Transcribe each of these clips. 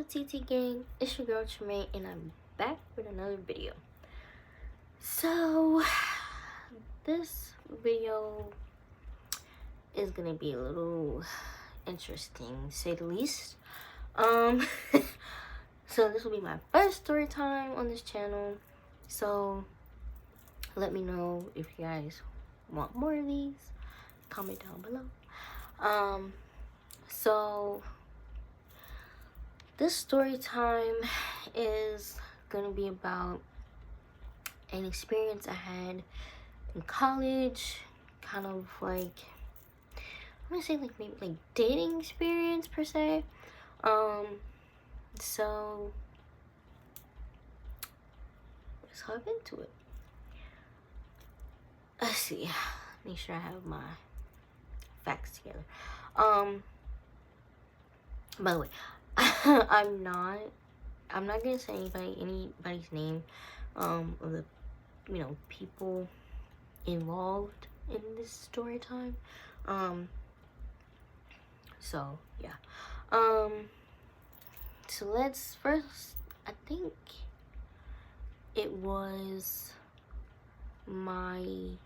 up, TT gang? It's your girl Tremaine, and I'm back with another video. So, this video is gonna be a little interesting, to say the least. So this will be my first story time on this channel. So, let me know if you guys want more of these. Comment down below. So this story time is gonna be about an experience I had in college, kind of like, I'm gonna say like maybe like dating experience per se. So let's hop into it. Let's see, make sure I have my facts together. By the way, I'm not gonna say anybody's name of the people involved in this story time. So yeah. So let's first, I think it was my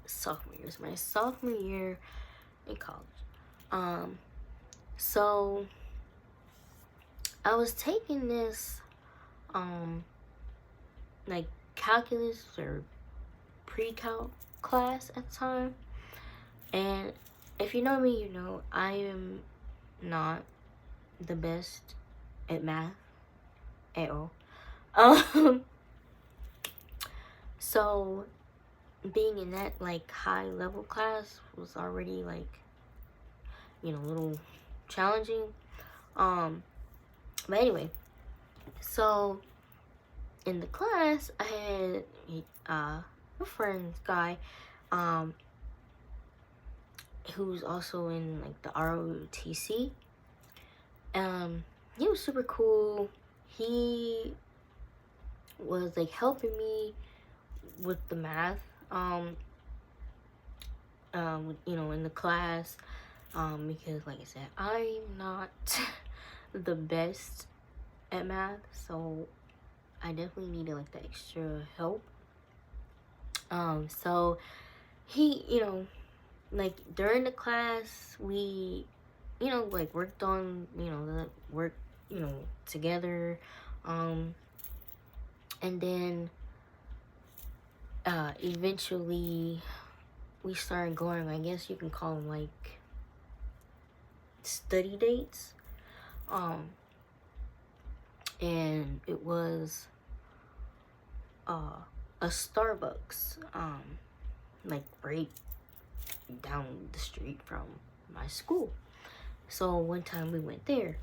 sophomore year. It was my sophomore year in college. So I was taking this like calculus or pre-calc class at the time, and if you know me, you know I am not the best at math at all. So being in that like high level class was already like, you know, a little challenging. But anyway, so in the class I had a friend guy who's also in like the ROTC. He was super cool. He was like helping me with the math you know, in the class, because like I said, I'm not the best at math, so I definitely needed like the extra help. So he, you know, like during the class we, you know, like worked on, you know, the work, you know, together, and then eventually we started going, I guess you can call them like study dates. And it was a Starbucks like right down the street from my school. So one time we went there.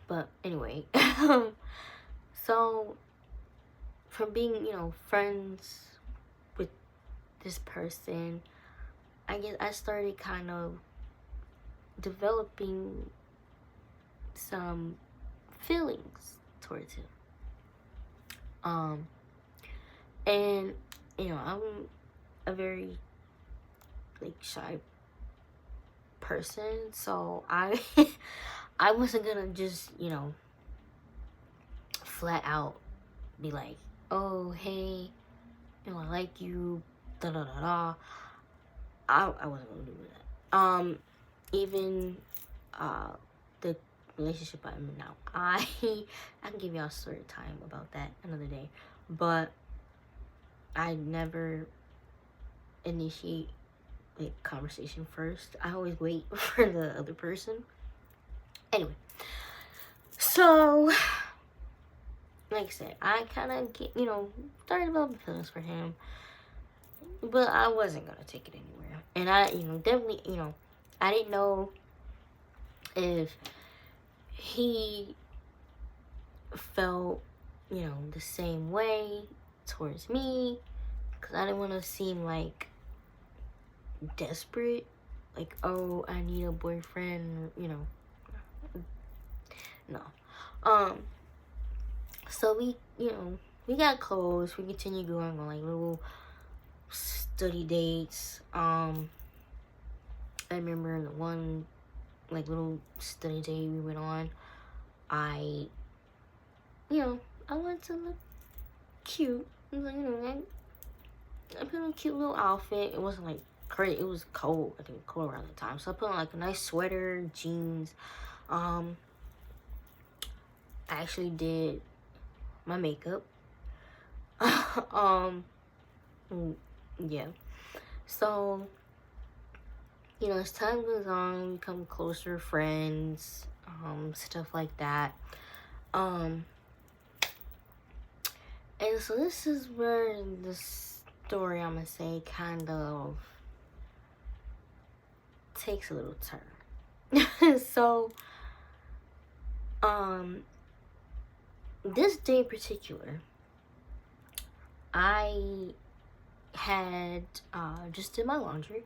But anyway, so from being, you know, friends with this person, I guess I started kind of developing some feelings towards him. And you know, I'm a very like shy person, so I I wasn't gonna just, you know, flat out be like, oh hey, you know, I like you, da da da da. I wasn't gonna do that. Even the relationship I'm in now, I can give y'all a story time about that another day, but I never initiate like conversation first. I always wait for the other person. Anyway, so like I said, I kind of get, you know, started developing feelings for him, but I wasn't gonna take it anywhere. And I, you know, definitely, you know, I didn't know if he felt, you know, the same way towards me, because I didn't want to seem like desperate, like, oh, I need a boyfriend, you know. No. So we, you know, we got close. We continued going on like little study dates. I remember the one like little study day we went on, I I wanted to look cute. Like, I put on a cute little outfit. It wasn't like crazy. It was cold. I think cold around the time. So I put on like a nice sweater, jeans. I actually did my makeup. Yeah. So, as time goes on, we become closer friends, stuff like that. And so this is where the story, I'm gonna say, kind of takes a little turn. So, this day in particular, I had just did my laundry,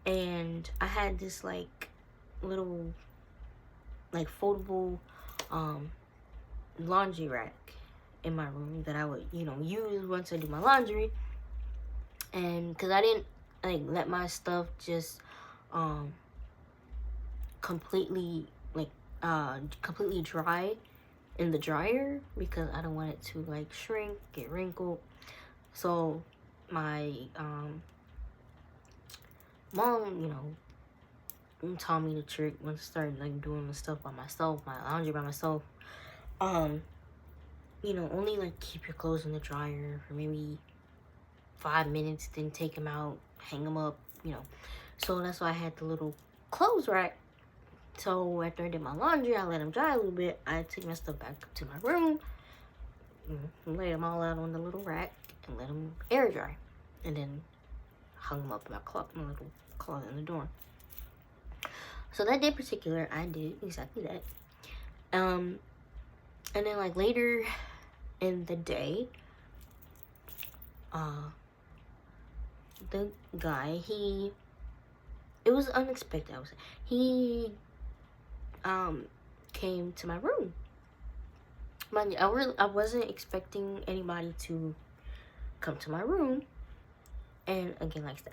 and I had this like little like foldable laundry rack in my room that I would use once I do my laundry. And because I didn't like let my stuff just completely dry in the dryer, because I don't want it to like shrink, get wrinkled. So my mom taught me the trick once I started like doing the stuff by myself, my laundry by myself. Only like keep your clothes in the dryer for maybe 5 minutes, then take them out, hang them up, So that's why I had the little clothes rack. So after I did my laundry, I let them dry a little bit. I took my stuff back to my room, laid them all out on the little rack, and let them air dry. And then hung them up in my little closet in the door. So that day in particular, I did exactly that. And then like later in the day, the guy, it was unexpected, I would say. He came to my room. Mind you, I wasn't expecting anybody to come to my room. And again, like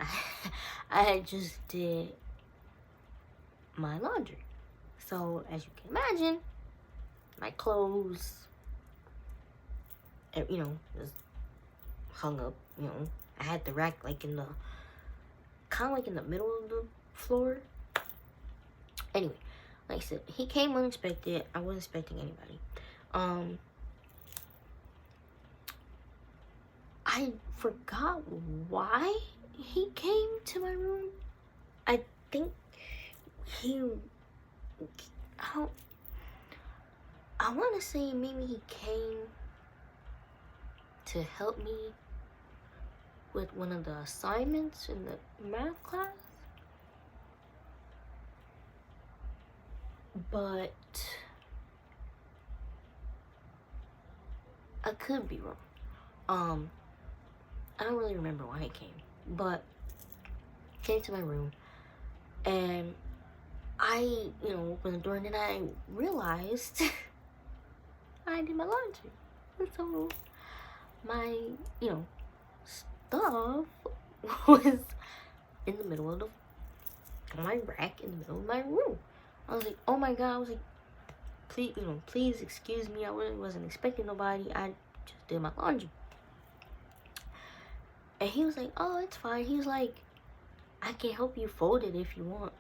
I had just did my laundry. So as you can imagine, my clothes, just hung up. I had the rack like in the middle of the floor. Anyway, like I said, he came unexpected. I wasn't expecting anybody. I forgot why he came to my room. I think I want to say maybe he came to help me with one of the assignments in the math class. But I could be wrong. I don't really remember why he came, but he came to my room, and I, opened the door, and then I realized I did my laundry. And so my, stuff was in the middle of my rack in the middle of my room. I was like, oh my God. I was like, please excuse me. I really wasn't expecting nobody. I just did my laundry. And he was like, oh, it's fine. He was like, I can help you fold it if you want.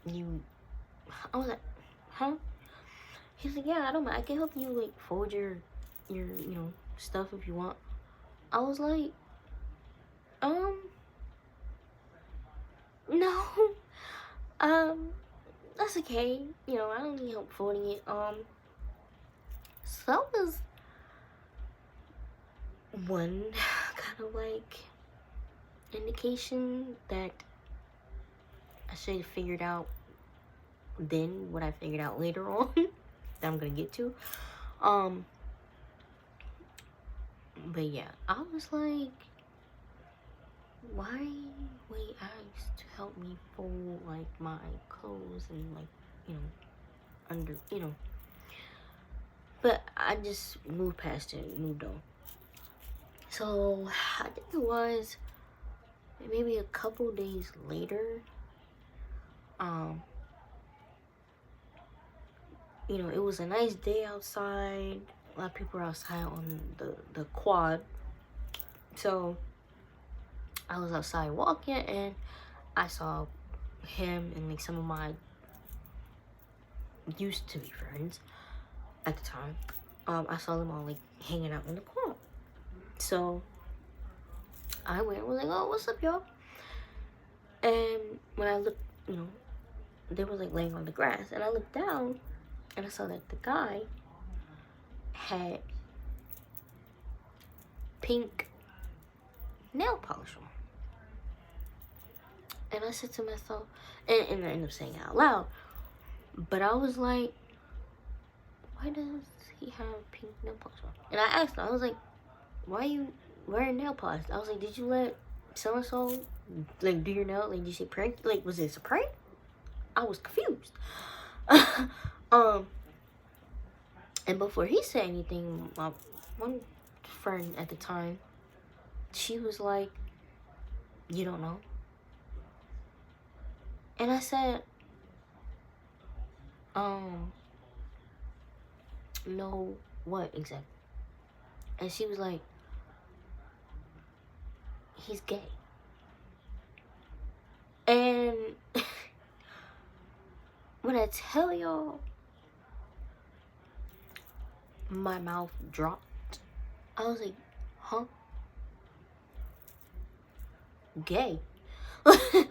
I was like, huh? He's like, yeah, I don't mind. I can help you like fold your stuff if you want. I was like, no, that's okay. I don't need help folding it. So that was one kind of like indication that I should have figured out then what I figured out later on that I'm gonna get to. But yeah, I was like, why would he ask to help me fold like my clothes and like under but I just moved past it, moved on. So I think it was maybe a couple days later, you know, it was a nice day outside. A lot of people were outside on the quad. So I was outside walking, and I saw him and like some of my used to be friends at the time. I saw them all like hanging out in the quad. So I went and was like, oh, what's up, y'all? And when I looked, you know, they were like laying on the grass, and I looked down and I saw that the guy had pink nail polish on. And I said to myself, and I ended up saying it out loud, but I was like, why does he have pink nail polish on? And I asked him, I was like, why are you wearing nail polish? I was like, did you let so-and-so like do your nail? Like, did you say prank? Like, was this a prank? I was confused. And before he said anything, my one friend at the time, she was like, you don't know? And I said, no, what exactly? And she was like, he's gay. And when I tell y'all, my mouth dropped. I was like, huh? Gay? I'm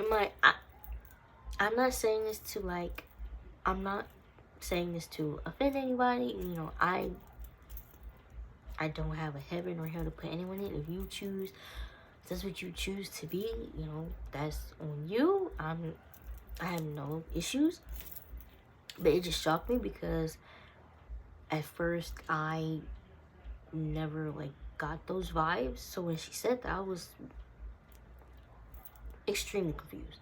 like, I'm not saying this to like, I'm not saying this to offend anybody. You know, I don't have a heaven or hell to put anyone in. If you choose, that's what you choose to be, you know, that's on you. I have no issues. But it just shocked me because at first I never like got those vibes. So when she said that, I was extremely confused.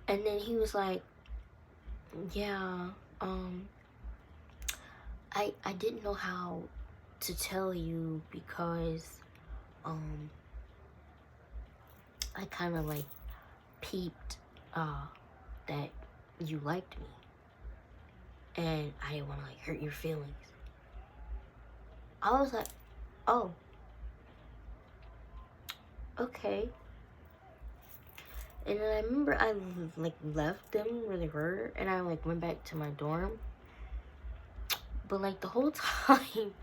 And then he was like, yeah, I didn't know how to tell you because I kind of like peeped that you liked me, and I didn't want to like hurt your feelings. I was like, oh, okay. And then I remember I like left them where they were, and I like went back to my dorm. But like the whole time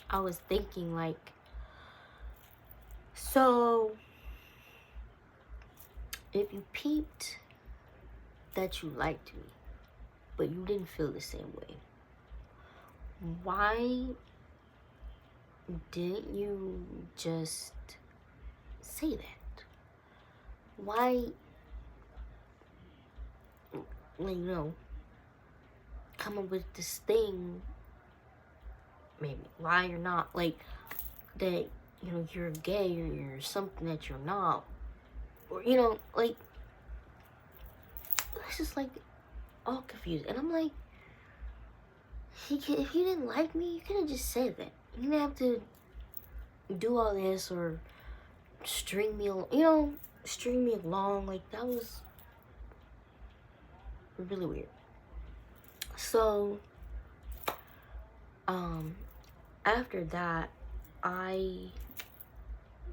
I was thinking like, so if you peeped that you liked me, but you didn't feel the same way, why didn't you just say that? Why, like, you know, come up with this thing, maybe why you're not, like, that, you know, you're gay or you're something that you're not, or, you know, like, it's just like all confused. And I'm like, if you didn't like me, you could have just said that. You didn't have to do all this or string me along. Like, that was really weird. So after that, I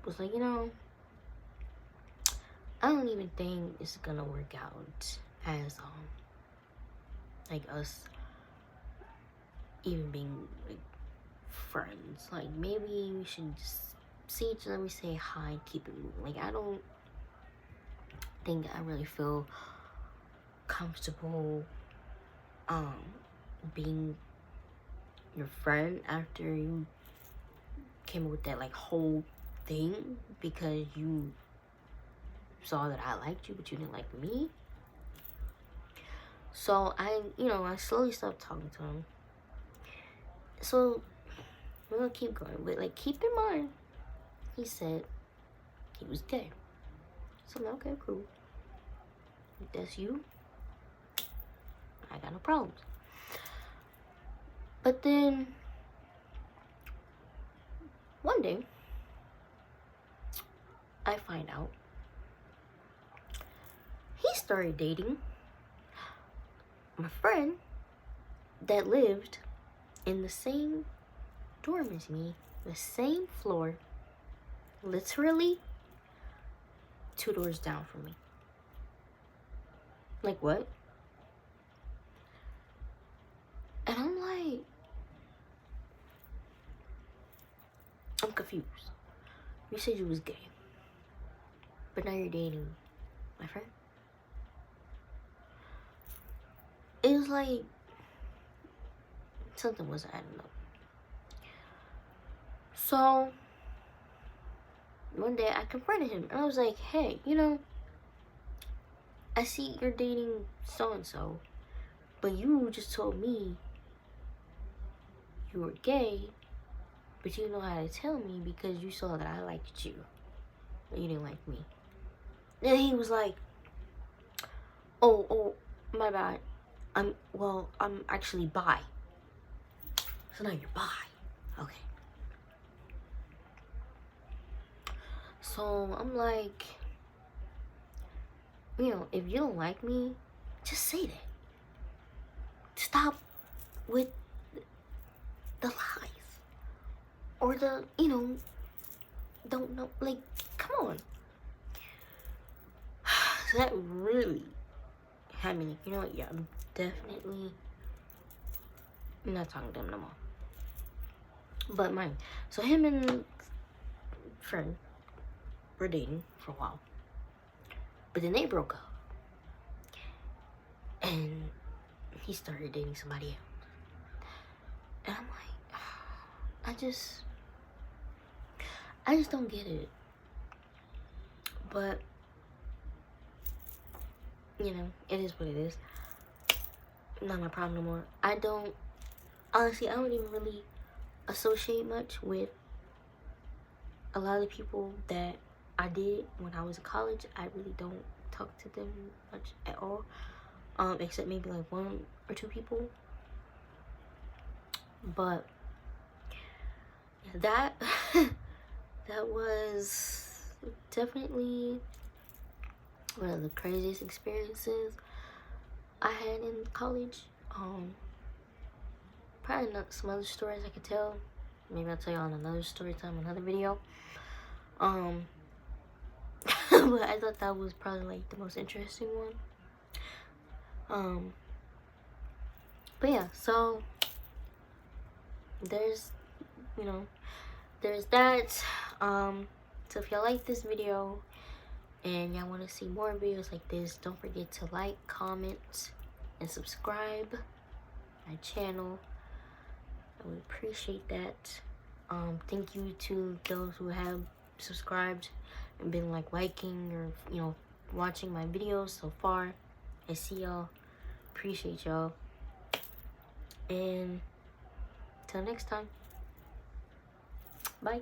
was like, you know, I don't even think it's gonna work out as like us even being like friends. Like, maybe we should just see each other, we say hi, keep it moving. Like, I don't think I really feel comfortable being your friend after you came up with that like whole thing because you saw that I liked you but you didn't like me. So I slowly stopped talking to him. So we're gonna keep going, but like, keep in mind, he said he was gay. So I'm like, okay, cool. If that's you, I got no problems. But then one day, I find out he started dating my friend that lived in the same dorm as me, the same floor, literally 2 doors down from me. Like, what? And I'm like, I'm confused. You said you was gay, but now you're dating my friend? It was like something wasn't adding up. So one day I confronted him and I was like, hey, I see you're dating so-and-so, but you just told me you were gay, but you didn't know how to tell me because you saw that I liked you, but you didn't like me. And he was like, oh, my bad. I'm actually bi. So now you're bi. Okay. So I'm like, if you don't like me, just say that. Stop with the lies. Or the, don't know, like, come on. So that really had me like, you know what, yeah, I'm definitely not talking to him no more. But mine. So him and friend were dating for a while. But then they broke up. And he started dating somebody else. And I'm like, I just don't get it. But it is what it is. Not my problem no more. I don't even really associate much with a lot of the people that I did when I was in college. I really don't talk to them much at all. Except maybe like 1 or 2 people. But that that was definitely one of the craziest experiences I had in college. Probably not some other stories I could tell. Maybe I'll tell you on another story time, another video. But I thought that was probably like the most interesting one. But yeah, so there's that. So if y'all like this video and y'all want to see more videos like this, don't forget to like, comment, and subscribe my channel. I would appreciate that. Thank you to those who have subscribed and been like liking or watching my videos so far. I see y'all. Appreciate y'all. And till next time. Bye.